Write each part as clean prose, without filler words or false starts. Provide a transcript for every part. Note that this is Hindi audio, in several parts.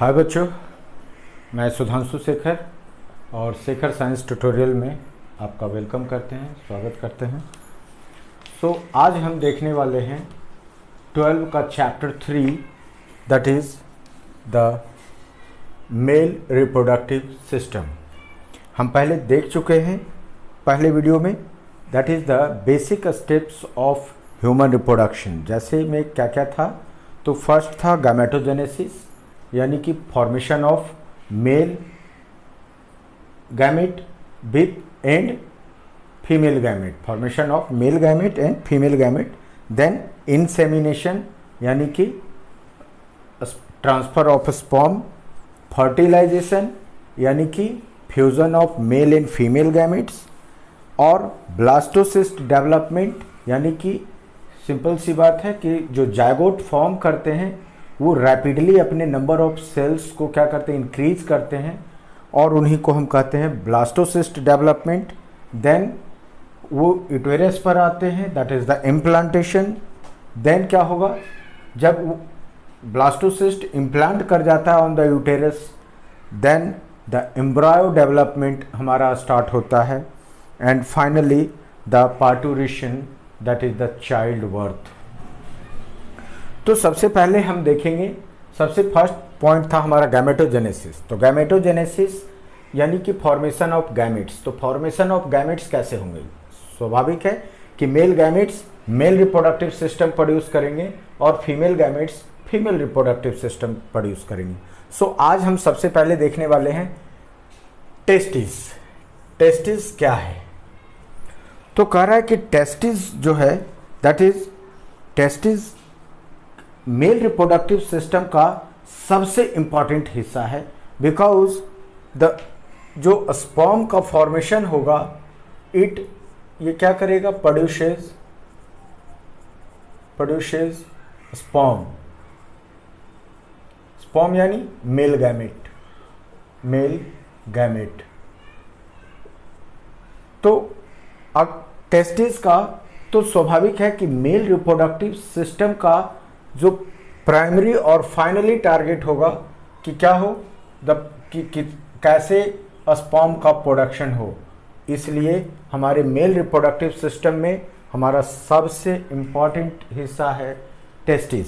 हाय बच्चों, मैं सुधांशु शेखर और शेखर साइंस ट्यूटोरियल में आपका वेलकम करते हैं, स्वागत करते हैं। आज हम देखने वाले हैं 12 का chapter 3 that is the mail reproductive system. हम पहले देख चुके हैं पहले वीडियो में, that is the basic steps of human reproduction. जैसे में क्या क्या था, तो फर्स्ट था गैमेटोजेनेसिस यानी कि formation of male gamete with and female gamete, formation of male gamete and female gamete. Then insemination यानी कि ट्रांसफर ऑफ स्पर्म, फर्टिलाइजेशन यानी कि fusion of male and female gametes, और ब्लास्टोसिस्ट डेवलपमेंट यानी कि सिंपल सी बात है कि जो जायगोट फॉर्म करते हैं वो रैपिडली अपने नंबर ऑफ सेल्स को क्या करते हैं, इंक्रीज करते हैं, और उन्हीं को हम कहते हैं ब्लास्टोसिस्ट डेवलपमेंट। देन वो यूटेरस पर आते हैं, that is the implantation. Then क्या होगा, जब ब्लास्टोसिस्ट इम्प्लांट कर जाता है on the uterus, then the embryo development हमारा स्टार्ट होता है, and finally the parturition that is the child birth. तो सबसे पहले हम देखेंगे, सबसे फर्स्ट पॉइंट था हमारा गैमेटोजेनेसिस। तो गैमेटोजेनेसिस यानी कि फॉर्मेशन ऑफ गैमेट्स। तो फॉर्मेशन ऑफ गैमेट्स कैसे होंगे? स्वाभाविक है कि male gametes mail reproductive system produce करेंगे और female gametes female reproductive system produce करेंगे। आज हम सबसे पहले देखने वाले हैं टेस्टिस। टेस्टिस क्या है? तो कह रहा है कि टेस्टिस जो है, that is testis mail reproductive system का सबसे इंपॉर्टेंट हिस्सा है, बिकॉज द जो स्पर्म का फॉर्मेशन होगा, ये क्या करेगा, प्रोड्यूसेस स्पर्म। स्पर्म यानी मेल गैमेट। तो अब टेस्टिस का तो स्वाभाविक है कि मेल रिप्रोडक्टिव सिस्टम का जो प्राइमरी और फाइनली टारगेट होगा कि क्या हो, कि कैसे स्पर्म का प्रोडक्शन हो। इसलिए हमारे मेल रिप्रोडक्टिव सिस्टम में हमारा सबसे इम्पॉर्टेंट हिस्सा है टेस्टिस।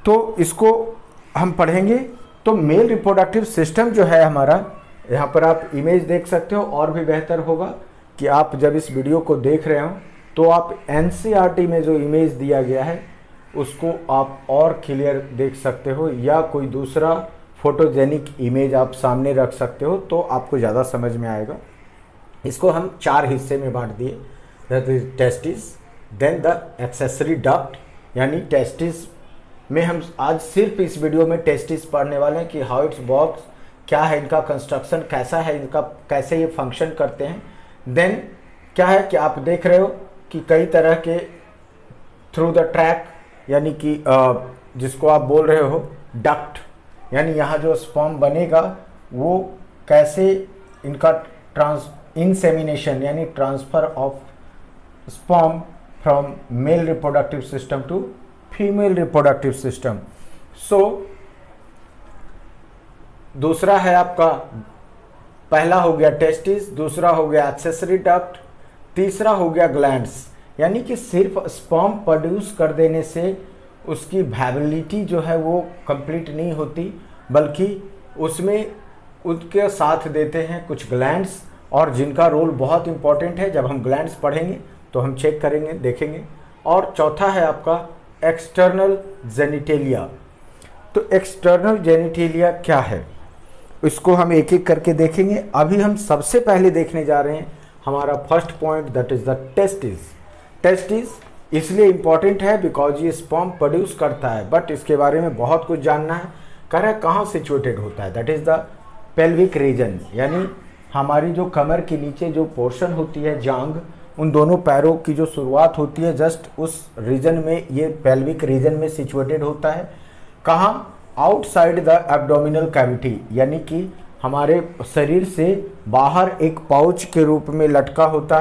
तो इसको हम पढ़ेंगे। तो मेल रिप्रोडक्टिव सिस्टम जो है हमारा, यहाँ पर आप इमेज देख सकते हो, और भी बेहतर होगा कि आप जब इस वीडियो को देख रहे हो तो आप एनसीईआरटी में जो इमेज दिया गया है उसको आप और क्लियर देख सकते हो, या कोई दूसरा फोटोजेनिक इमेज आप सामने रख सकते हो तो आपको ज़्यादा समझ में आएगा। इसको हम 4 हिस्से में बांट दिए, that is testis, then the accessory duct, यानी टेस्टिस में हम आज सिर्फ इस वीडियो में टेस्टिस पढ़ने वाले हैं कि हाउ इट्स वर्क्स, क्या है इनका कंस्ट्रक्शन, कैसा है इनका, कैसे ये फंक्शन करते हैं। देन क्या है कि आप देख रहे हो कि कई तरह के थ्रू द ट्रैक, यानी कि जिसको आप बोल रहे हो डक्ट, यानी यहाँ जो स्पर्म बनेगा वो कैसे इनका इंसेमिनेशन यानी transfer of sperm from male reproductive system to female reproductive system. दूसरा है आपका, पहला हो गया टेस्टिस, दूसरा हो गया एक्सेसरी डक्ट, तीसरा हो गया ग्लैंड्स, यानी कि सिर्फ स्पर्म प्रोड्यूस कर देने से उसकी वायबिलिटी जो है वो कंप्लीट नहीं होती, बल्कि उसमें उसके साथ देते हैं कुछ ग्लैंड्स, और जिनका रोल बहुत इंपॉर्टेंट है। जब हम ग्लैंड्स पढ़ेंगे तो हम चेक करेंगे, देखेंगे। और चौथा है आपका एक्सटर्नल जेनिटेलिया। तो एक्सटर्नल जेनिटेलिया क्या है, इसको हम एक एक करके देखेंगे। अभी हम सबसे पहले देखने जा रहे हैं हमारा first point, that is the testis. Testis इसलिए इंपॉर्टेंट है बिकॉज ये स्पर्म प्रोड्यूस करता है, बट इसके बारे में बहुत कुछ जानना है। कह रहा है कहाँ सिचुएटेड होता है, that is the pelvic region, यानी हमारी जो कमर के नीचे जो पोर्शन होती है, जांग, उन दोनों पैरों की जो शुरुआत होती है, जस्ट उस रीजन में, ये पेल्विक रीजन में सिचुएटेड होता है। कहाँ? आउटसाइड द एब्डोमिनल कैविटी, यानी कि हमारे शरीर से बाहर एक पाउच के रूप में लटका होता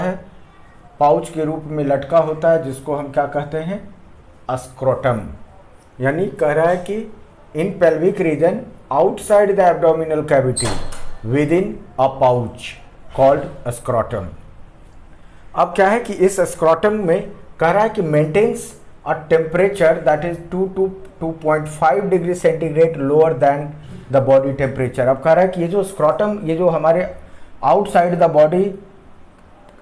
है, जिसको हम क्या कहते हैं, स्क्रोटम। यानी कह रहा है कि in pelvic region outside the abdominal cavity within a pouch called scrotum. अब क्या है कि इस स्क्रॉटम में कह रहा है कि maintains a temperature that is 2 to 2.5 degree centigrade lower than the body temperature. अब कह रहा है कि ये जो स्क्रॉटम, ये जो हमारे आउटसाइड द बॉडी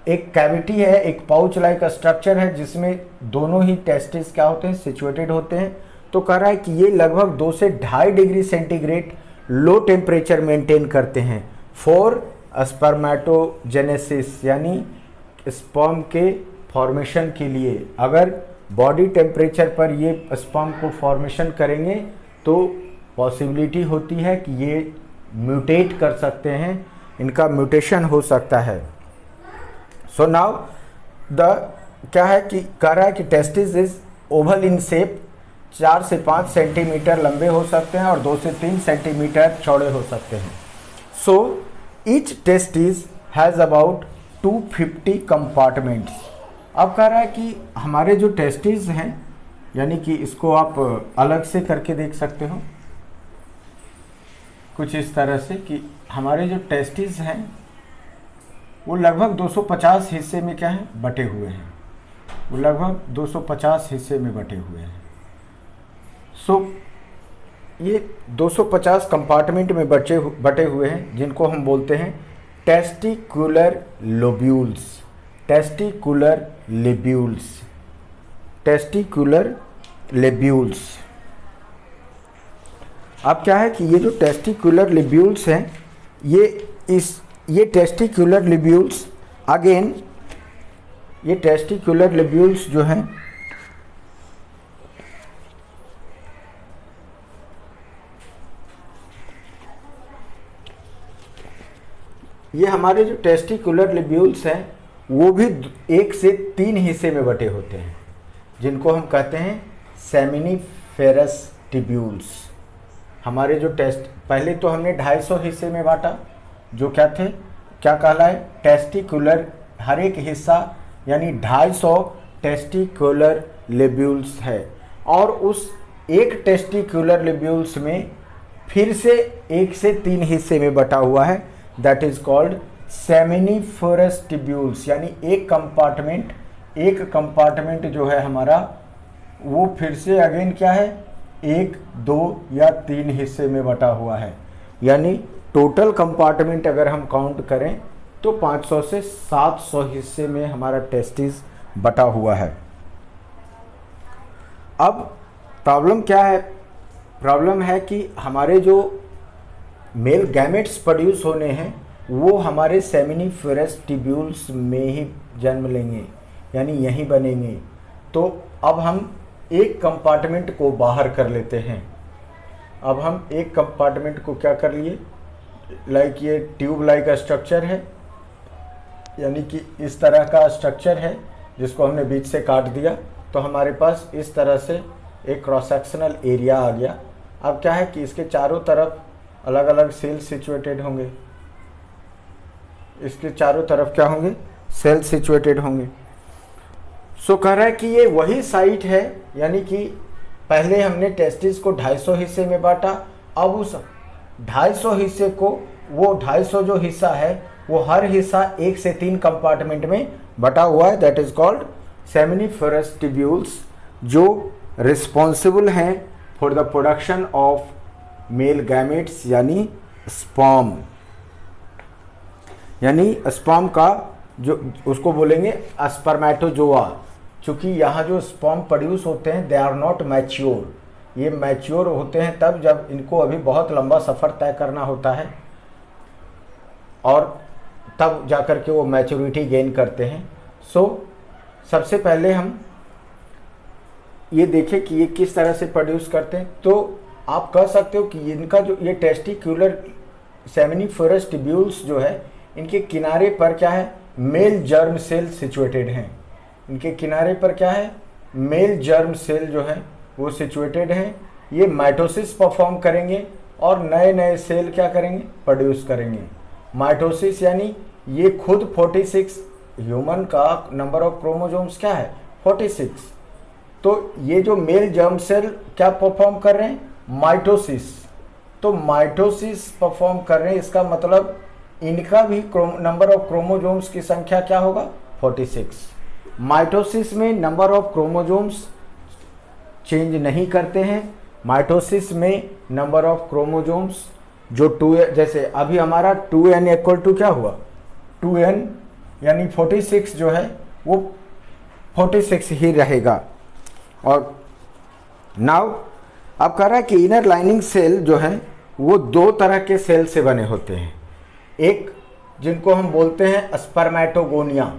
एक कैविटी है, एक पाउच लाइक स्ट्रक्चर है जिसमें दोनों ही टेस्टिस क्या होते हैं, सिचुएटेड होते हैं। तो कह रहा है कि ये लगभग 2 से 2.5 degree centigrade low temperature maintain करते हैं फॉर स्पर्मेटोजेनेसिस, यानी स्पर्म के फॉर्मेशन के लिए। अगर बॉडी टेम्परेचर पर ये स्पर्म को फॉर्मेशन करेंगे तो पॉसिबिलिटी होती है कि ये म्यूटेट कर सकते हैं, इनका म्यूटेशन हो सकता है। सो नाउ द क्या है कि कह रहा है कि testis is oval in shape, 4 से 5 सेंटीमीटर लंबे हो सकते हैं और 2 से 3 सेंटीमीटर चौड़े हो सकते हैं। So each testis has about 250 compartments. अब कह रहा है कि हमारे जो टेस्टिस हैं, यानी कि इसको आप अलग से करके देख सकते हो कुछ इस तरह से कि हमारे जो टेस्टिस हैं वो लगभग 250 हिस्से में क्या है, बटे हुए हैं। वो लगभग 250 हिस्से में बटे हुए हैं। सो ये 250 कंपार्टमेंट में बटे हुए हैं जिनको हम बोलते हैं testicular lobules. Testicular lobules, testicular lobules. अब क्या है कि ये जो टेस्टिकुलर लेब्यूल्स हैं, ये टेस्टिकुलर लेब्यूल्स अगेन, ये टेस्टिकुलर लेब्यूल्स जो हैं ये हमारे जो टेस्टिकुलर लेब्यूल्स हैं वो भी 1 से 3 हिस्से में बटे होते हैं जिनको हम कहते हैं सेमिनिफेरस टिब्यूल्स। हमारे जो पहले तो हमने 250 हिस्से में बांटा, जो क्या थे, क्या कहलाए, टेस्टिकुलर। हर एक हिस्सा यानी 250 टेस्टिकुलर लेब्यूल्स है और उस एक टेस्टिकुलर लेब्यूल्स में फिर से 1 से 3 हिस्से में बटा हुआ है, that is called seminiferous tubules. यानी एक कंपार्टमेंट जो है हमारा वो फिर से अगेन क्या है, 1, 2 या 3 हिस्से में बटा हुआ है। यानी टोटल कंपार्टमेंट अगर हम काउंट करें तो 500 से 700 हिस्से में हमारा टेस्टिस बटा हुआ है। अब प्रॉब्लम क्या है, प्रॉब्लम है कि हमारे जो मेल गैमेट्स प्रोड्यूस होने हैं वो हमारे सेमिनिफेरस टिब्यूल्स में ही जन्म लेंगे, यानी यहीं बनेंगे। तो अब हम एक कंपार्टमेंट को बाहर कर लेते हैं। अब हम एक कंपार्टमेंट को क्या कर लिए, लाइक ये ट्यूब लाइक स्ट्रक्चर है, यानी कि इस तरह का स्ट्रक्चर है जिसको हमने बीच से काट दिया, तो हमारे पास इस तरह से एक क्रॉस सेक्शनल एरिया आ गया। अब क्या है कि इसके चारों तरफ अलग अलग सेल्स सिचुएटेड होंगे, इसके चारों तरफ क्या होंगे, सेल्स सिचुएटेड होंगे। सो कह रहा है कि ये वही साइट है, यानी कि पहले हमने टेस्टिस को 250 हिस्से में बांटा, अब उस 250 हिस्से को, वो 250 जो हिस्सा है वो हर हिस्सा 1 से 3 कंपार्टमेंट में बटा हुआ है, that is called seminiferous tubules, जो रिस्पॉन्सिबल हैं for the production of male gametes यानी स्पर्म। यानी स्पर्म का जो उसको बोलेंगे स्पर्मेटोजोआ। चूँकि यहाँ जो स्पर्म प्रोड्यूस होते हैं दे आर नॉट मैच्योर, ये मैच्योर होते हैं तब जब इनको अभी बहुत लंबा सफ़र तय करना होता है और तब जाकर के वो मैच्योरिटी गेन करते हैं। सो सबसे पहले हम ये देखें कि ये किस तरह से प्रोड्यूस करते हैं। तो आप कह सकते हो कि इनका जो ये टेस्टिकुलर सेमिनिफेरस टिब्यूल्स जो है, इनके किनारे पर क्या है, मेल जर्म सेल सिचुएटेड हैं। इनके किनारे पर क्या है, मेल जर्म सेल जो है वो सिचुएटेड हैं। ये माइटोसिस परफॉर्म करेंगे और नए नए सेल क्या करेंगे, प्रोड्यूस करेंगे। माइटोसिस यानी ये खुद 46, ह्यूमन का नंबर ऑफ क्रोमोसोम्स क्या है, 46। तो ये जो मेल जर्म सेल क्या परफॉर्म कर रहे हैं, माइटोसिस। तो माइटोसिस परफॉर्म कर रहे हैं, इसका मतलब इनका भी नंबर ऑफ क्रोमोजोम्स की संख्या क्या होगा, 46। माइटोसिस में नंबर ऑफ क्रोमोजोम्स चेंज नहीं करते हैं। माइटोसिस में नंबर ऑफ क्रोमोजोम्स जो 2, जैसे अभी हमारा 2n इक्वल टू क्या हुआ, 2n यानी 46 जो है वो 46 ही रहेगा। और नाउ अब कह रहा है कि इनर लाइनिंग सेल जो है वो 2 तरह के सेल से बने होते हैं। एक जिनको हम बोलते हैं स्पर्मेटोगोनिया,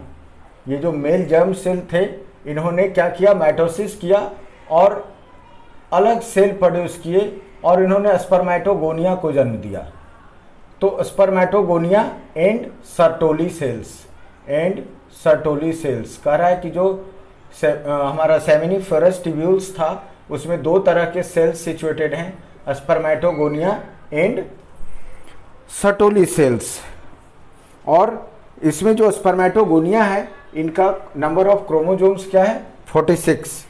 ये जो मेल जर्म सेल थे इन्होंने क्या किया, माइटोसिस किया और अलग सेल प्रोड्यूस किए और इन्होंने स्पर्मेटोगोनिया को जन्म दिया। तो स्पर्मेटोगोनिया एंड सर्टोली सेल्स कह रहा है कि जो हमारा सेमिनिफेरस ट्यूब्यूल्स था उसमें 2 तरह के सेल्स सिचुएटेड हैं, स्पर्मेटोगोनिया एंड सर्टोली सेल्स। और इसमें जो स्पर्मेटोगोनिया है इनका नंबर ऑफ क्रोमोजोम्स क्या है, 46।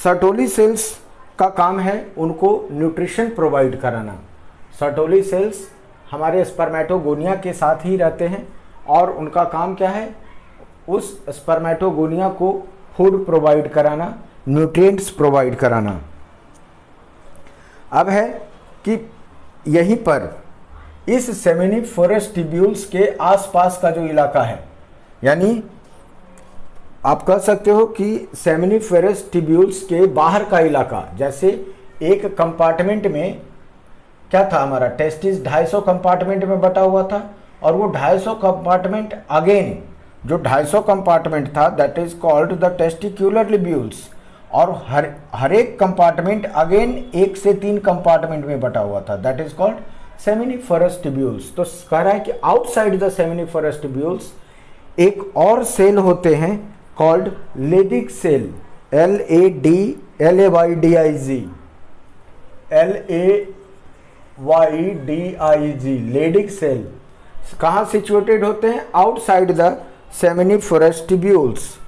सर्टोली सेल्स का काम है उनको न्यूट्रिशन प्रोवाइड कराना। सर्टोली सेल्स हमारे स्पर्मेटोगोनिया के साथ ही रहते हैं और उनका काम क्या है, उस स्पर्मेटोगोनिया को फूड प्रोवाइड कराना, न्यूट्रिएंट्स प्रोवाइड कराना। अब है कि यहीं पर इस सेमिनिफेरस ट्यूब्यूल्स के आसपास का जो इलाका है, यानी आप कह सकते हो कि सेमिनिफेरस ट्यूब्यूल्स के बाहर का इलाका, जैसे एक कंपार्टमेंट में क्या था हमारा टेस्टिस 250 कंपार्टमेंट में बटा हुआ था और वो 250 कंपार्टमेंट अगेन जो 250 कंपार्टमेंट था that is called the testicular lobules, और हर एक कंपार्टमेंट अगेन 1 से 3 कंपार्टमेंट में बटा हुआ था that is called seminiferous tubules. तो कह रहा है कि आउटसाइड द सेमिनिफेरस ट्यूब्यूल्स एक और सेल होते हैं called Leydig cell, LADYDIG, Leydig cell. कहाँ सिचुएटेड होते हैं, आउटसाइड द सेमिनिफेरस ट्यूब्यूल्स।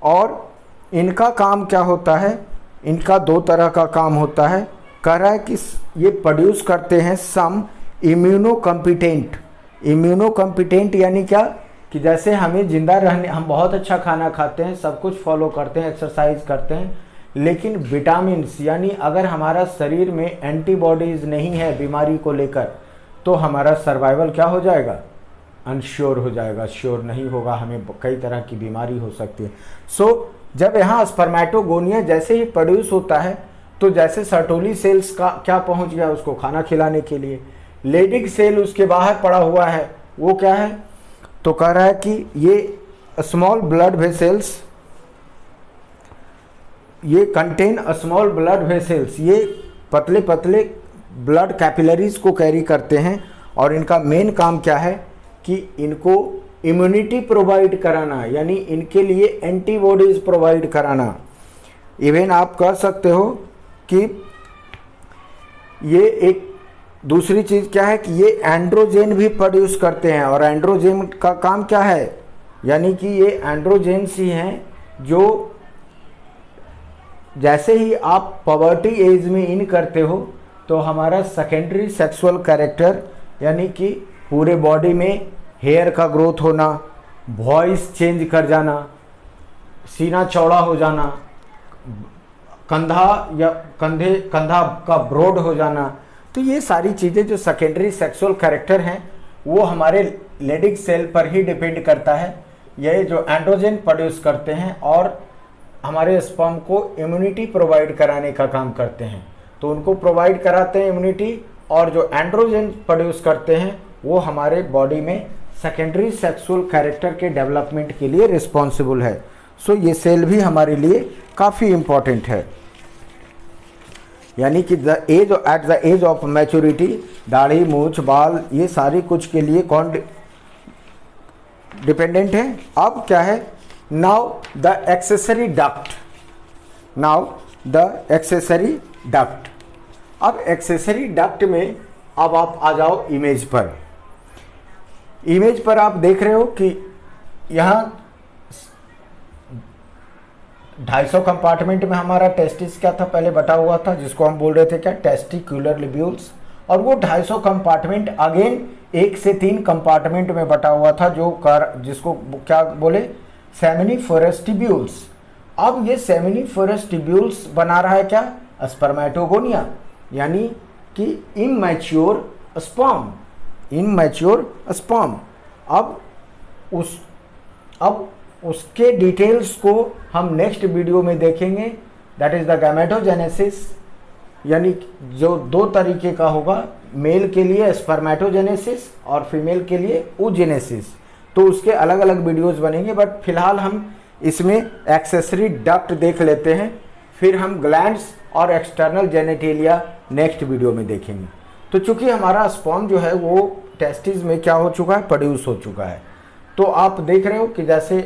और इनका काम क्या होता है, इनका 2 तरह का काम होता है। कह रहा है कि ये प्रोड्यूस करते हैं सम इम्यूनोकम्पिटेंट यानी क्या कि जैसे हमें जिंदा रहने, हम बहुत अच्छा खाना खाते हैं, सब कुछ फॉलो करते हैं, एक्सरसाइज करते हैं, लेकिन विटामिन्स यानी अगर हमारा शरीर में एंटीबॉडीज नहीं है बीमारी को लेकर तो हमारा सर्वाइवल क्या हो जाएगा, अनश्योर हो जाएगा, श्योर नहीं होगा, हमें कई तरह की बीमारी हो सकती है। सो जब यहाँ स्पर्मेटोगोनिया जैसे ही प्रोड्यूस होता है तो जैसे सर्टोली सेल्स का क्या पहुँच गया उसको खाना खिलाने के लिए, लेडिक सेल उसके बाहर पड़ा हुआ है, वो क्या है, तो कह रहा है कि ये स्मॉल ब्लड वेसल्स, ये कंटेन स्मॉल ब्लड वेसल्स, ये पतले पतले ब्लड कैपिलरीज को कैरी करते हैं और इनका मेन काम क्या है कि इनको इम्यूनिटी प्रोवाइड कराना, यानी इनके लिए एंटीबॉडीज प्रोवाइड कराना। इवन आप कह सकते हो कि ये एक दूसरी चीज़ क्या है कि ये एंड्रोजेन भी प्रोड्यूस करते हैं, और एंड्रोजेन का काम क्या है, यानी कि ये एंड्रोजेन्स ही हैं जो जैसे ही आप पवर्टी एज में इन करते हो तो हमारा सेकेंडरी सेक्सुअल कैरेक्टर यानी कि पूरे बॉडी में हेयर का ग्रोथ होना, वॉइस चेंज कर जाना, सीना चौड़ा हो जाना, कंधा का ब्रॉड हो जाना, तो ये सारी चीज़ें जो सेकेंडरी सेक्सुअल कैरेक्टर हैं वो हमारे लेडिक सेल पर ही डिपेंड करता है। ये जो एंड्रोजन प्रोड्यूस करते हैं और हमारे स्पर्म को इम्यूनिटी प्रोवाइड कराने का काम करते हैं, तो उनको प्रोवाइड कराते हैं इम्यूनिटी, और जो एंड्रोजन प्रोड्यूस करते हैं वो हमारे बॉडी में सेकेंडरी सेक्सुअल कैरेक्टर के डेवलपमेंट के लिए रिस्पॉन्सिबल है। सो ये सेल भी हमारे लिए काफ़ी इम्पॉर्टेंट है, यानी कि at the age of maturity दाढ़ी मूछ बाल ये सारी कुछ के लिए कौन डिपेंडेंट है। अब क्या है, नाउ द एक्सेसरी डक्ट। अब एक्सेसरी डक्ट में अब आप आ जाओ इमेज पर आप देख रहे हो कि यहाँ 250 कंपार्टमेंट में हमारा टेस्टिस क्या था, पहले बटा हुआ था, जिसको हम बोल रहे थे क्या, टेस्टिक्यूलर लिब्यूल्स। और वो 250 कंपार्टमेंट अगेन 1 से 3 कंपार्टमेंट में बटा हुआ था, जिसको क्या बोले, सेमिनिफरस ट्यूब्यूल्स। अब ये सेमिनिफरस ट्यूब्यूल्स बना रहा है क्या, स्पर्मेटोगोनिया, यानी कि इमैच्योर स्पर्म, इमैच्योर स्पर्म। अब उसके डिटेल्स को हम नेक्स्ट वीडियो में देखेंगे, दैट इज द गैमेटोजेनेसिस, यानी जो 2 तरीके का होगा, मेल के लिए स्पर्मेटोजेनेसिस और फीमेल के लिए oogenesis। तो उसके अलग अलग वीडियोस बनेंगे, बट फिलहाल हम इसमें एक्सेसरी डक्ट देख लेते हैं, फिर हम ग्लैंड्स और एक्सटर्नल जेनेटेलिया नेक्स्ट वीडियो में देखेंगे। तो चूंकि हमारा स्पर्म जो है वो टेस्टिस में क्या हो चुका है, प्रोड्यूस हो चुका है। तो आप देख रहे हो कि जैसे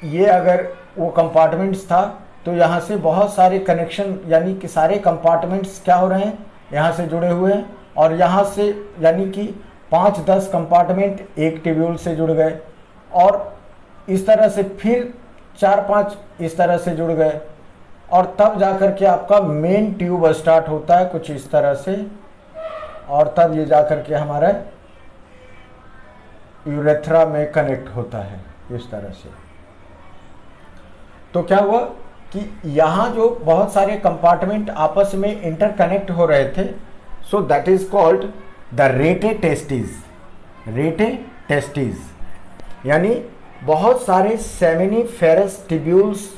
ये अगर वो कंपार्टमेंट्स था, तो यहाँ से बहुत सारे कनेक्शन, यानी कि सारे कंपार्टमेंट्स क्या हो रहे हैं, यहाँ से जुड़े हुए हैं, और यहाँ से यानी कि 5-10 कंपार्टमेंट एक ट्यूब्यूल से जुड़ गए, और इस तरह से फिर 4-5 इस तरह से जुड़ गए, और तब जाकर के आपका मेन ट्यूब स्टार्ट होता है कुछ इस तरह से, और तब ये जाकर के हमारा यूरेथ्रा में कनेक्ट होता है इस तरह से। तो क्या हुआ कि यहाँ जो बहुत सारे कंपार्टमेंट आपस में इंटरकनेक्ट हो रहे थे, so that is called the rate testis, rate testis, यानी बहुत सारे सेमिनिफेरस ट्यूब्यूल्स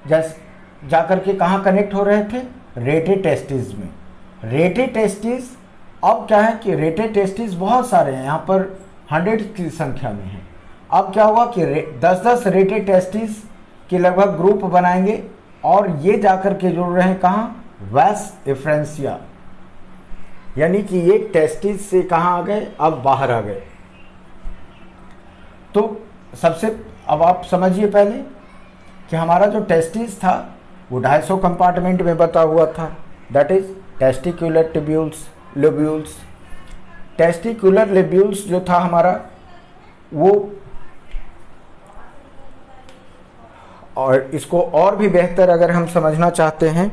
जैसे जाकर के कहाँ कनेक्ट हो रहे थे, रेटे टेस्टिस में। रेटे टेस्टिस, अब क्या है कि रेटे टेस्टिस बहुत सारे हैं, यहाँ पर 100 की संख्या में है। अब क्या हुआ कि 10-10 रेटे टेस्टिस के लगभग ग्रुप बनाएंगे, और ये जाकर के जुड़ रहे हैं कहाँ, वैस एफ्रेंसिया, यानी कि ये टेस्टिस से कहाँ आ गए, अब बाहर आ गए। तो सबसे अब आप समझिए पहले कि हमारा जो टेस्टिस था वो 250 कंपार्टमेंट में बटा हुआ था, that is testicular tubules, lobules. Testicular lobules जो था हमारा वो, और इसको और भी बेहतर अगर हम समझना चाहते हैं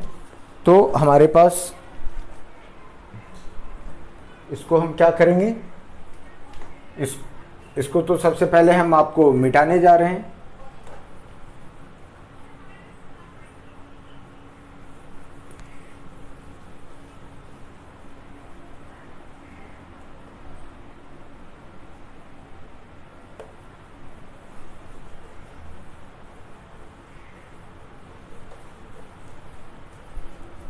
तो हमारे पास, इसको हम क्या करेंगे, इसको तो सबसे पहले हम आपको मिटाने जा रहे हैं।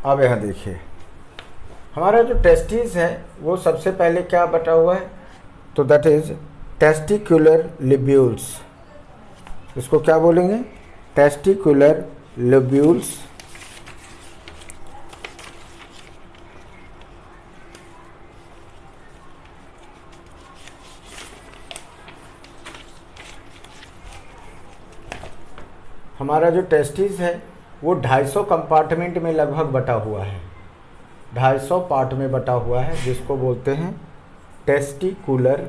अब यहाँ देखिए, हमारा जो टेस्टिस है वो सबसे पहले क्या बटा हुआ है, तो दैट इज टेस्टिकुलर लोब्यूल्स। इसको क्या बोलेंगे, टेस्टिकुलर लोब्यूल्स। हमारा जो टेस्टिस है वो 250 कंपार्टमेंट में लगभग बटा हुआ है, 250 पार्ट में बटा हुआ है, जिसको बोलते हैं टेस्टिकुलर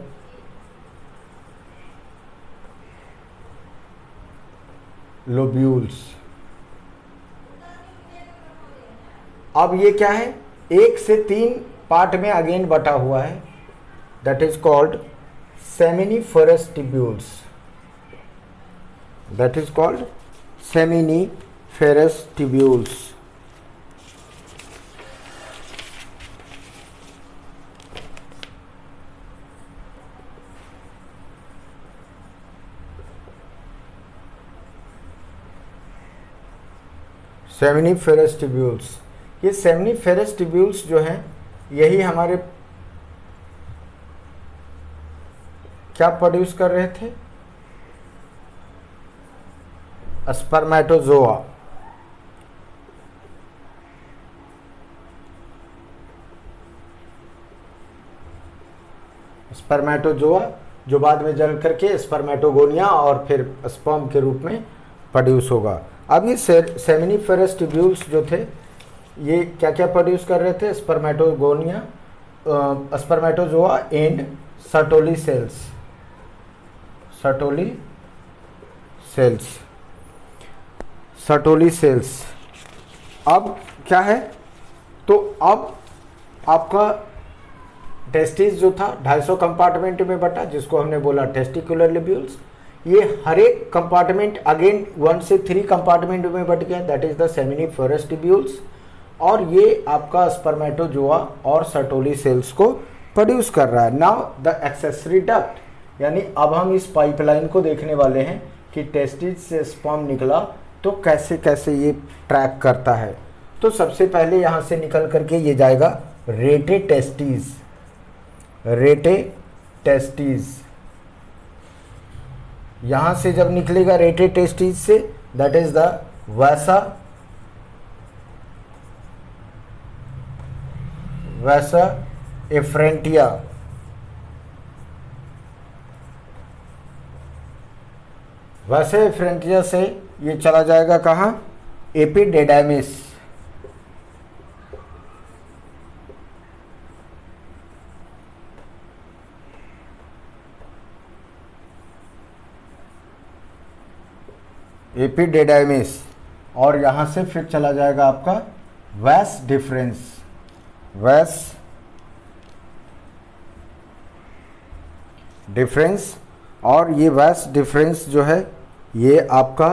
लोब्यूल्स। अब ये क्या है, 1 से 3 पार्ट में अगेन बटा हुआ है, that is called seminiferous tubules, that is called seminiferous tubules. Seminiferous tubules, ये सेमिनिफेरस ट्यूब्यूल्स जो हैं यही हमारे क्या प्रोड्यूस कर रहे थे, स्पर्मेटोजोआ। स्पर्मेटोजोआ जो बाद में जल करके स्पर्मेटोगोनिया और फिर स्पर्म के रूप में प्रोड्यूस होगा। अब ये सेमिनिफेरस ट्यूब्यूल्स जो थे ये क्या क्या प्रोड्यूस कर रहे थे, spermatogonia, spermatozoa and Sertoli cells, Sertoli cells, Sertoli cells. अब क्या है, तो अब आपका टेस्टिस जो था 250 कंपार्टमेंट में बटा, जिसको हमने बोला टेस्टिकुलर लिब्यूल्स। ये हर एक कंपार्टमेंट अगेन 1 से 3 कंपार्टमेंट में बट गया, that is the seminiferous tubules. और ये आपका स्पर्मेटोजोआ और सर्टोली सेल्स को प्रोड्यूस कर रहा है। नाउ द एक्सेसरी डक्ट, यानी अब हम इस पाइपलाइन को देखने वाले हैं कि टेस्टिस से स्पर्म निकला तो कैसे कैसे ये ट्रैक करता है। तो सबसे पहले यहाँ से निकल करके ये जाएगा रेटे टेस्टिस, रेटे टेस्टिस। यहाँ से जब निकलेगा रेटे टेस्टिस से, दैट इज द वैसा वैसा एफ्रेंटिया, वैसे एफ्रेंटिया से ये चला जाएगा कहाँ, एपिडेडाइमिस, एपिडेडाइमिस। और यहाँ से फिर चला जाएगा आपका वैस डिफरेंस, वैस डिफरेंस। और ये वैस डिफरेंस जो है ये आपका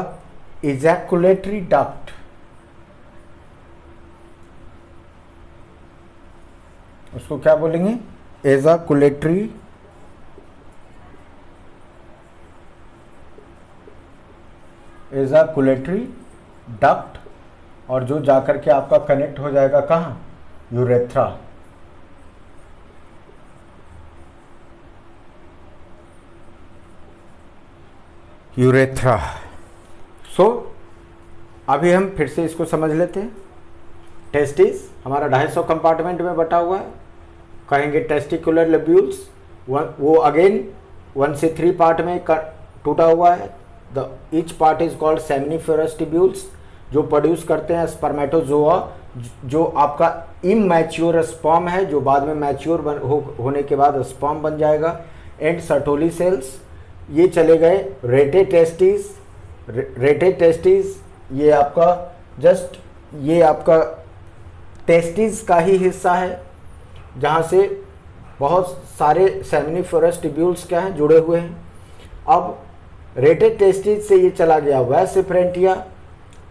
इजैकुलेटरी डक्ट, उसको क्या बोलेंगे, एजाकुलेटरी एजाकुलेटरी डक्ट। और जो जाकर के आपका कनेक्ट हो जाएगा कहाँ, यूरेथ्रा। यूरेथ्रा। सो अभी हम फिर से इसको समझ लेते हैं। टेस्टिस हमारा 250 कंपार्टमेंट में बटा हुआ है, कहेंगे टेस्टिकुलर लिब्यूल्स। वो अगेन 1 से 3 पार्ट में टूटा हुआ है। The each part is called seminiferous tubules, जो प्रोड्यूस करते हैं स्पर्मेटोजोआ, जो आपका इमैच्योर स्पर्म है, जो बाद में मैच्योर होने के बाद स्पर्म बन जाएगा। एंड सर्टोली सेल्स ये चले गए रेटे टेस्टिस, रेटे टेस्टिस ये आपका जस्ट ये आपका टेस्टिस का ही हिस्सा है, जहाँ से बहुत सारे सेमिनिफेरस ट्यूब्यूल्स क्या हैं, जुड़े हुए हैं। अब रेटे टेस्टिस से ये चला गया वैस एफ्रेंटिया,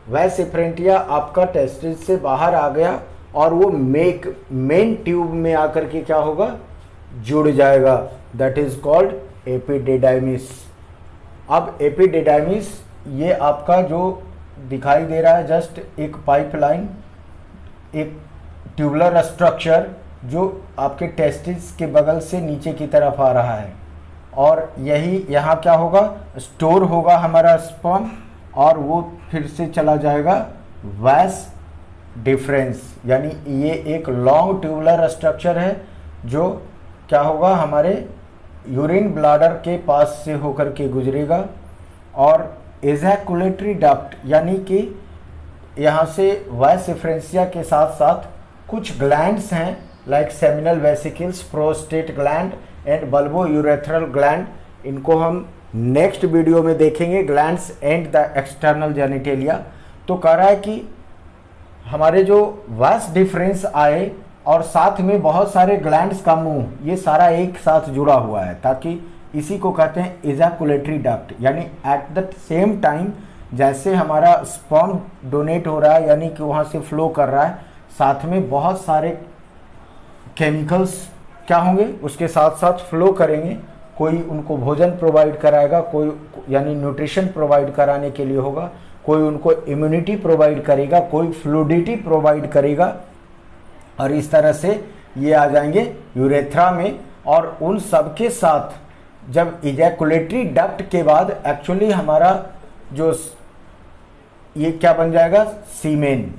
वैस एफ्रेंटिया आपका टेस्टिस से बाहर आ गया और वो मेन ट्यूब में आकर के क्या होगा, जुड़ जाएगा, दैट इज कॉल्ड एपिडेडाइमिस। अब एपिडेडाइमिस ये आपका जो दिखाई दे रहा है जस्ट एक पाइपलाइन, एक ट्यूबुलर स्ट्रक्चर जो आपके टेस्टिस के बगल से नीचे की तरफ आ रहा है। और यही यहाँ क्या होगा, स्टोर होगा हमारा स्पर्म, और वो फिर से चला जाएगा वैस डिफरेंस। यानी ये एक लॉन्ग ट्यूबुलर स्ट्रक्चर है जो क्या होगा, हमारे यूरिन ब्लाडर के पास से होकर के गुजरेगा। और एजैकुलेटरी डक्ट यानी कि यहाँ से वैस एफ्रेंसिया के साथ साथ कुछ ग्लैंड्स हैं, like seminal vesicles, prostate gland and bulbo urethral gland. इनको हम नेक्स्ट वीडियो में देखेंगे, glands and the external genitalia. तो कह रहा है कि हमारे जो वैस डिफरेंस आए और साथ में बहुत सारे ग्लैंड्स का मुंह, ये सारा एक साथ जुड़ा हुआ है, ताकि इसी को कहते हैं इजैकुलेटरी डक्ट। यानी एट द सेम टाइम जैसे हमारा स्पर्म डोनेट हो रहा है, यानी कि वहाँ से फ्लो कर रहा है, साथ में बहुत सारे केमिकल्स क्या होंगे, उसके साथ साथ फ्लो करेंगे। कोई उनको भोजन प्रोवाइड कराएगा, कोई यानी न्यूट्रिशन प्रोवाइड कराने के लिए होगा, कोई उनको इम्यूनिटी प्रोवाइड करेगा, कोई फ्लूडिटी प्रोवाइड करेगा। और इस तरह से ये आ जाएंगे यूरेथ्रा में। और उन सब के साथ जब इजैकुलेटरी डक्ट के बाद एक्चुअली हमारा जो ये क्या बन जाएगा, सीमेन,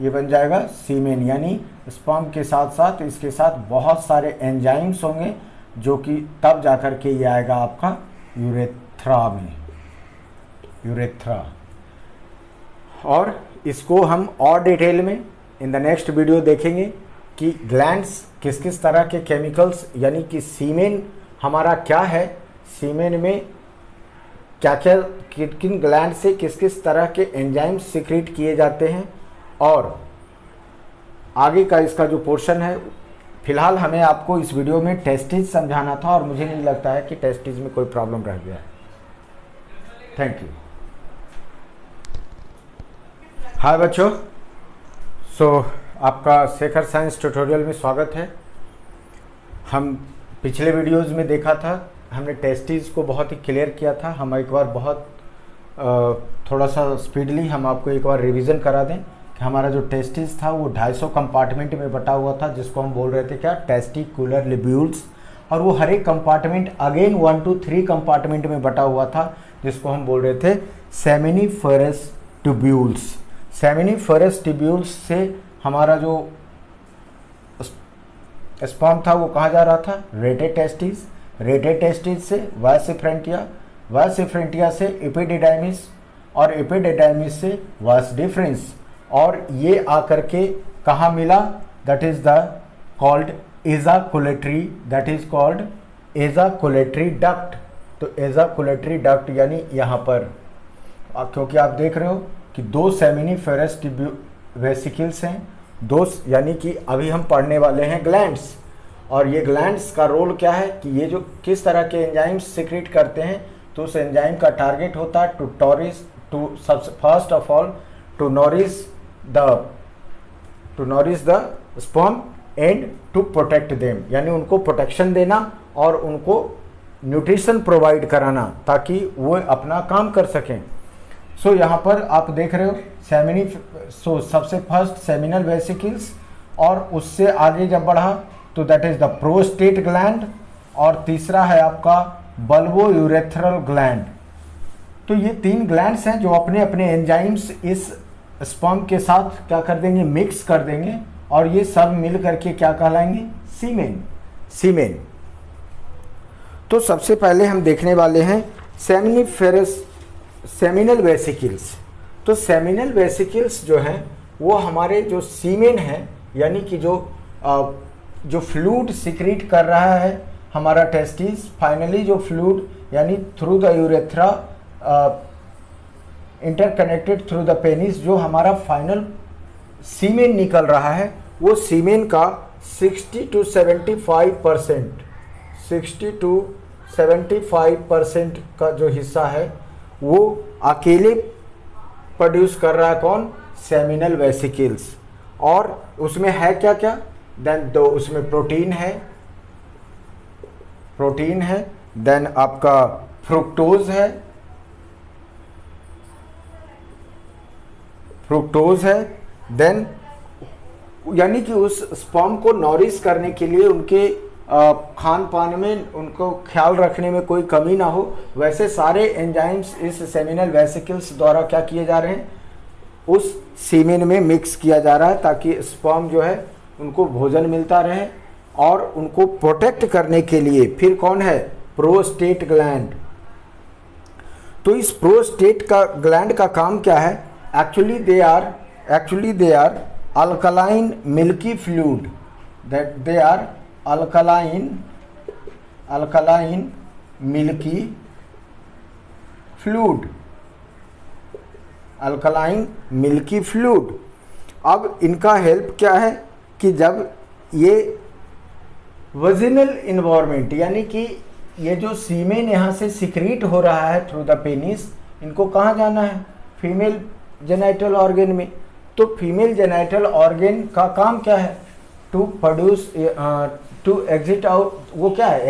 ये बन जाएगा सीमेन। यानी स्पर्म के साथ साथ इसके साथ बहुत सारे एंजाइम्स होंगे, जो कि तब जाकर के ये आएगा आपका यूरेथ्रा में, यूरेथ्रा। और इसको हम और डिटेल में इन द नेक्स्ट वीडियो देखेंगे कि ग्लैंड्स किस किस तरह के केमिकल्स, यानी कि सीमेन हमारा क्या है, सीमेन में क्या क्या किन किन ग्लैंड से किस किस तरह के एंजाइम्स सिक्रीट किए जाते हैं, और आगे का इसका जो पोर्शन है। फिलहाल हमें आपको इस वीडियो में टेस्टिस समझाना था और मुझे नहीं लगता है कि टेस्टिस में कोई प्रॉब्लम रह गया है। Thank you. हाय बच्चों, आपका शेखर साइंस ट्यूटोरियल में स्वागत है। हम पिछले वीडियोज़ में देखा था, हमने टेस्टिस को बहुत ही क्लियर किया था। हम एक बार बहुत थोड़ा सा स्पीडली हम आपको एक बार रिवीजन करा दें कि हमारा जो टेस्टिस था वो 250 कंपार्टमेंट में बटा हुआ था, जिसको हम बोल रहे थे क्या, टेस्टिकुलर लिब्यूल्स। और वो हर एक कंपार्टमेंट अगेन 1 to 3 कंपार्टमेंट में बटा हुआ था, जिसको हम बोल रहे थे सेमिनिफरस ट्यूब्यूल्स। सेमिनिफरस ट्यूब्यूल्स से हमारा जो स्पर्म था वो कहाँ जा रहा था, रेटे टेस्टिस, रेटे टेस्टिस से वास फ्रंटिया, वास फ्रंटिया से एपिडिडाइमिस, और एपिडिडाइमिस से वास डिफरेंस, और ये आकर के कहाँ मिला, that is the called ejaculatory, that is called ejaculatory duct. तो एजाकुलेटरी डक्ट यानी यहाँ पर, क्योंकि आप देख रहे हो कि 2 सेमिनिफेरस वेसिकल्स हैं, 2, यानी कि अभी हम पढ़ने वाले हैं ग्लैंड्स। और ये ग्लैंड्स का रोल क्या है कि ये जो किस तरह के एंजाइम्स सिक्रीट करते हैं, तो उस एंजाइम का टारगेट होता है to first of all to nourish the sperm and to protect them, यानी उनको प्रोटेक्शन देना और उनको न्यूट्रिशन प्रोवाइड कराना ताकि वो अपना काम कर सकें। सो यहाँ पर आप देख रहे हो सबसे फर्स्ट सेमिनल वेसिकल्स, और उससे आगे जब बढ़ा तो that is the prostate gland, और तीसरा है आपका बल्बो यूरेथ्रल ग्लैंड। तो ये 3 ग्लैंड्स हैं जो अपने अपने एंजाइम्स इस स्पर्म के साथ क्या कर देंगे, मिक्स कर देंगे, और ये सब मिल करके क्या कहलाएंगे, सीमेन। तो सबसे पहले हम देखने वाले हैं सेमिनल वेसिकल्स। तो सेमिनल वेसिकल्स जो हैं वो हमारे जो सीमेन है, यानी कि जो फ्लूइड सिक्रीट कर रहा है हमारा टेस्टिस, फाइनली जो फ्लूइड यानी through the urethra interconnected through the penis, जो हमारा फाइनल सीमेन निकल रहा है, वो सीमेन का 60 to 75% का जो हिस्सा है वो अकेले प्रोड्यूस कर रहा है कौन, सेमिनल वेसिकल्स। और उसमें है क्या क्या, देन तो उसमें प्रोटीन है, देन आपका फ्रुक्टोज है, देन यानी कि उस स्पर्म को नॉरिश करने के लिए उनके खान पान में उनको ख्याल रखने में कोई कमी ना हो, वैसे सारे एंजाइम्स इस सेमिनल वेसिकल्स द्वारा क्या किए जा रहे हैं, उस सीमेन में मिक्स किया जा रहा है, ताकि स्पर्म जो है उनको भोजन मिलता रहे। और उनको प्रोटेक्ट करने के लिए फिर कौन है, प्रोस्टेट ग्लैंड। तो इस प्रोस्टेट का ग्लैंड का काम क्या है, actually they are alkaline milky fluid, that they are alkaline milky fluid. अब इनका हेल्प क्या है कि जब ये वजिनल इन्वायरमेंट, यानी कि ये जो सीमेन यहाँ से सिक्रीट हो रहा है थ्रू द पेनिस, इनको कहाँ जाना है, फीमेल जेनाइटल ऑर्गन में। तो फीमेल जेनाइटल ऑर्गन का काम क्या है, to produce to exit out, वो क्या है,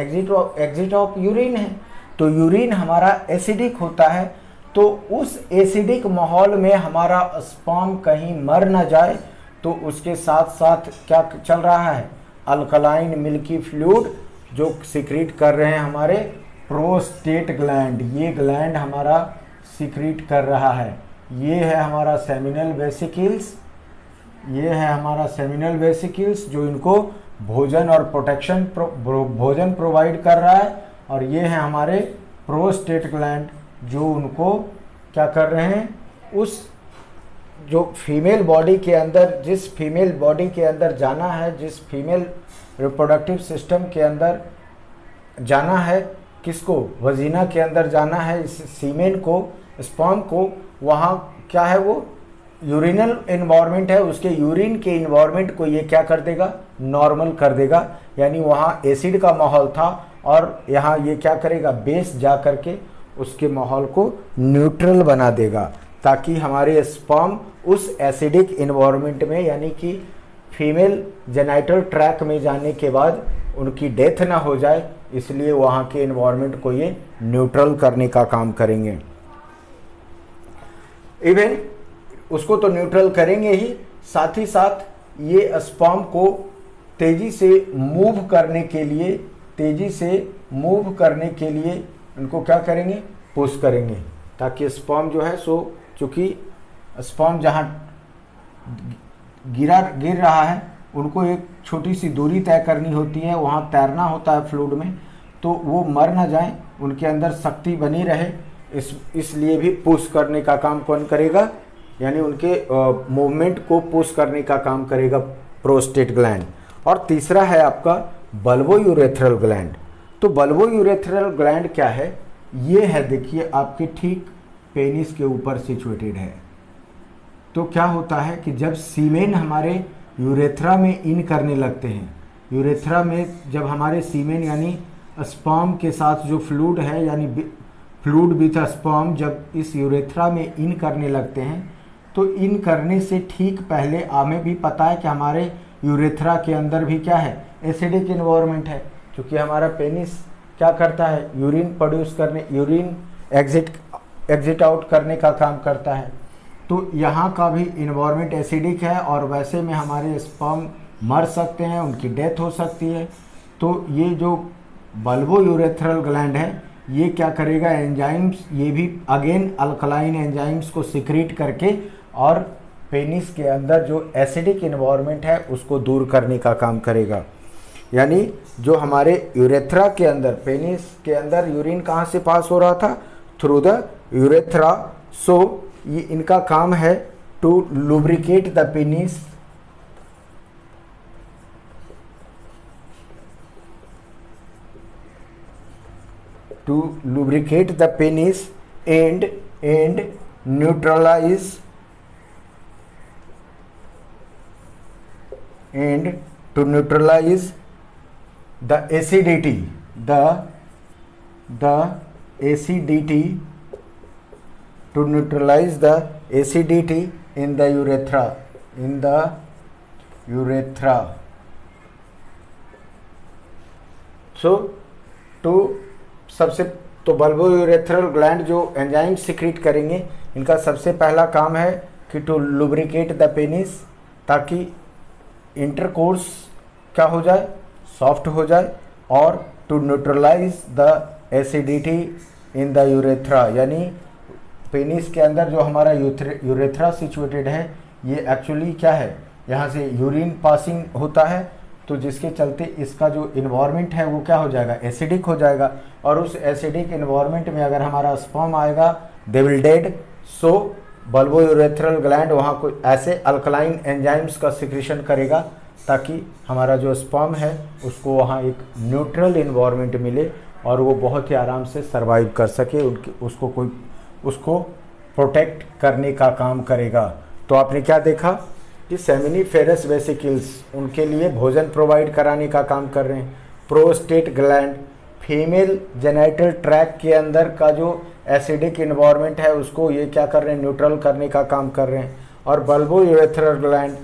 एग्जिट ऑफ यूरिन है। तो यूरिन हमारा एसिडिक होता है, तो उस एसिडिक माहौल में हमारा स्पर्म कहीं मर ना जाए, तो उसके साथ साथ क्या चल रहा है, अल्कलाइन मिल्की फ्लूइड जो सिक्रीट कर रहे हैं हमारे प्रोस्टेट ग्लैंड। ये ग्लैंड हमारा सिक्रीट कर रहा है। ये है हमारा सेमिनल वेसिकल्स, जो इनको भोजन और प्रोटेक्शन भोजन प्रोवाइड कर रहा है। और ये है हमारे प्रोस्टेट ग्लैंड जो उनको क्या कर रहे हैं, उस जो फीमेल बॉडी के अंदर, जिस फीमेल बॉडी के अंदर जाना है, जिस फीमेल रिप्रोडक्टिव सिस्टम के अंदर जाना है, किसको, वजीना के अंदर जाना है, इस सीमेन को, स्पर्म को, वहाँ क्या है वो यूरिनल इन्वायरमेंट है, उसके यूरिन के इन्वायरमेंट को ये क्या कर देगा, नॉर्मल कर देगा। यानी वहाँ एसिड का माहौल था और यहाँ ये क्या करेगा, बेस जा करके उसके माहौल को न्यूट्रल बना देगा, ताकि हमारे स्पर्म उस एसिडिक इन्वायरमेंट में यानी कि फीमेल जेनाइटल ट्रैक में जाने के बाद उनकी डेथ ना हो जाए, इसलिए वहाँ के इन्वायरमेंट को ये न्यूट्रल करने का काम करेंगे। इवन उसको तो न्यूट्रल करेंगे ही, साथ ही साथ ये स्पर्म को तेजी से मूव करने के लिए इनको क्या करेंगे, पुश करेंगे, ताकि स्पर्म जो है सो, चूँकि स्पर्म जहाँ गिर रहा है उनको एक छोटी सी दूरी तय करनी होती है, वहाँ तैरना होता है फ्लूइड में, तो वो मर ना जाए, उनके अंदर शक्ति बनी रहे, इसलिए भी पुश करने का काम कौन करेगा, यानी उनके मूवमेंट को पुश करने का काम करेगा प्रोस्टेट ग्लैंड। और तीसरा है आपका बल्बोयूरेथ्रल ग्लैंड। तो बल्बोयूरेथ्रल ग्लैंड क्या है, ये है देखिए आपके ठीक पेनिस के ऊपर सिचुएटेड है। तो क्या होता है कि जब सीमेन हमारे यूरेथ्रा में इन करने लगते हैं, यूरेथ्रा में जब हमारे सीमेन यानी स्पर्म के साथ जो फ्लूइड है यानी फ्लूइड विथ स्पर्म जब इस यूरेथ्रा में इन करने लगते हैं, तो इन करने से ठीक पहले हमें भी पता है कि हमारे यूरेथ्रा के अंदर भी क्या है, एसिडिक इन्वायरमेंट है, क्योंकि हमारा पेनिस क्या करता है, यूरिन एग्जिट आउट करने का काम करता है। तो यहाँ का भी इन्वायरमेंट एसिडिक है और वैसे में हमारे स्पर्म मर सकते हैं, उनकी डेथ हो सकती है। तो ये जो बल्बोयूरेथ्रल ग्लैंड है ये क्या करेगा, एंजाइम्स, ये भी अगेन अल्कलाइन एंजाइम्स को सिक्रीट करके और पेनिस के अंदर जो एसिडिक इन्वायरमेंट है उसको दूर करने का काम करेगा। यानी जो हमारे यूरेथ्रा के अंदर, पेनिस के अंदर यूरिन कहाँ से पास हो रहा था, थ्रू द यूरेथ्रा। सो ये इनका काम है to lubricate the penis, and neutralize the acidity, to neutralize the acidity in the urethra, so सबसे तो बल्बोयूरेथ्रल ग्लैंड जो एंजाइम सिक्रीट करेंगे, इनका सबसे पहला काम है कि टू लुब्रिकेट द पेनिस, ताकि इंटरकोर्स क्या हो जाए, सॉफ्ट हो जाए, और to neutralize the acidity in the urethra, यानी पेनिस के अंदर जो हमारा यूरेथ्रा सिचुएटेड है ये एक्चुअली क्या है, यहाँ से यूरिन पासिंग होता है, तो जिसके चलते इसका जो इन्वायरमेंट है वो क्या हो जाएगा, एसिडिक हो जाएगा, और उस एसिडिक इन्वायरमेंट में अगर हमारा स्पर्म आएगा they will dead. So bulbourethral gland वहाँ को ऐसे अल्कलाइन एंजाइम्स का सिक्रेशन करेगा ताकि हमारा जो स्पर्म है उसको वहाँ एक न्यूट्रल इन्वायरमेंट मिले और वो बहुत ही आराम से सर्वाइव कर सके, उसको प्रोटेक्ट करने का काम करेगा। तो आपने क्या देखा कि सेमिनिफेरस वेसिकल्स उनके लिए भोजन प्रोवाइड कराने का काम कर रहे हैं। Prostate gland female genital tract के अंदर का जो एसिडिक इन्वायरमेंट है उसको ये क्या कर रहे हैं, न्यूट्रल करने का काम कर रहे हैं। और बल्बोयूरेथ्रल ग्लैंड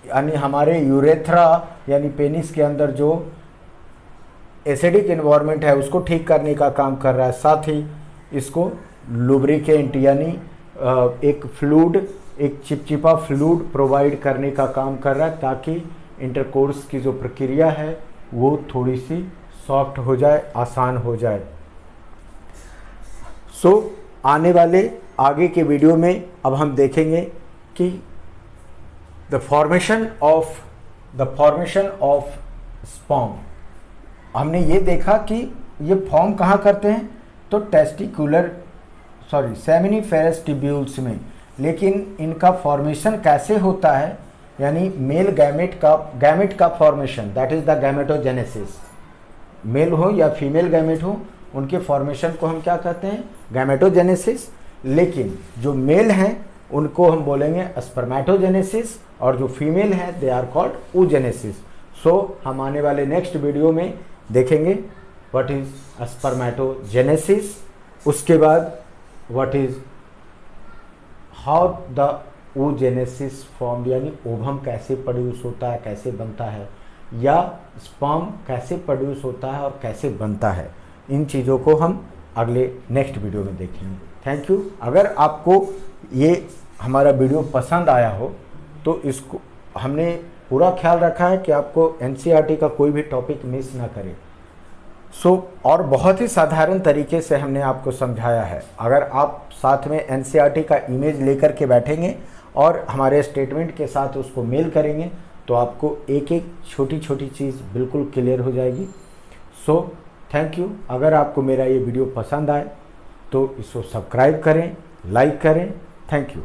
यानी हमारे यूरेथ्रा यानी पेनिस के अंदर जो एसिडिक इन्वायरमेंट है उसको ठीक करने का काम कर रहा है, साथ ही इसको लुब्रिकेंट यानी एक फ्लूइड, एक चिपचिपा फ्लूइड प्रोवाइड करने का काम कर रहा है ताकि इंटरकोर्स की जो प्रक्रिया है वो थोड़ी सी सॉफ्ट हो जाए, आसान हो जाए। आने वाले आगे के वीडियो में अब हम देखेंगे कि द फॉर्मेशन ऑफ स्पर्म। हमने ये देखा कि ये फॉर्म कहाँ करते हैं, तो सेमिनिफेरस ट्यूब्यूल्स में, लेकिन इनका फॉर्मेशन कैसे होता है, यानी मेल गैमेट का formation, that is the gametogenesis. Male हो या फीमेल गैमेट हो उनके फॉर्मेशन को हम क्या कहते हैं, गैमेटोजेनेसिस। लेकिन जो मेल हैं उनको हम बोलेंगे स्पर्मेटोजेनेसिस, और जो फीमेल हैं दे आर कॉल्ड oogenesis। सो हम आने वाले नेक्स्ट वीडियो में देखेंगे व्हाट इज स्पर्मेटोजेनेसिस, उसके बाद what is how the oogenesis form, यानी ओवम कैसे प्रोड्यूस होता है, कैसे बनता है, या स्पर्म कैसे प्रोड्यूस होता है और कैसे बनता है। इन चीज़ों को हम अगले नेक्स्ट वीडियो में देखेंगे। Thank you. अगर आपको ये हमारा वीडियो पसंद आया हो तो इसको हमने पूरा ख्याल रखा है कि आपको एनसीईआरटी का कोई भी टॉपिक मिस ना करे। और बहुत ही साधारण तरीके से हमने आपको समझाया है। अगर आप साथ में एनसीईआरटी का इमेज लेकर के बैठेंगे और हमारे स्टेटमेंट के साथ उसको मेल करेंगे तो आपको एक एक छोटी छोटी चीज़ बिल्कुल क्लियर हो जाएगी। Thank you. अगर आपको मेरा ये वीडियो पसंद आए तो इसको सब्सक्राइब करें, लाइक करें। Thank you.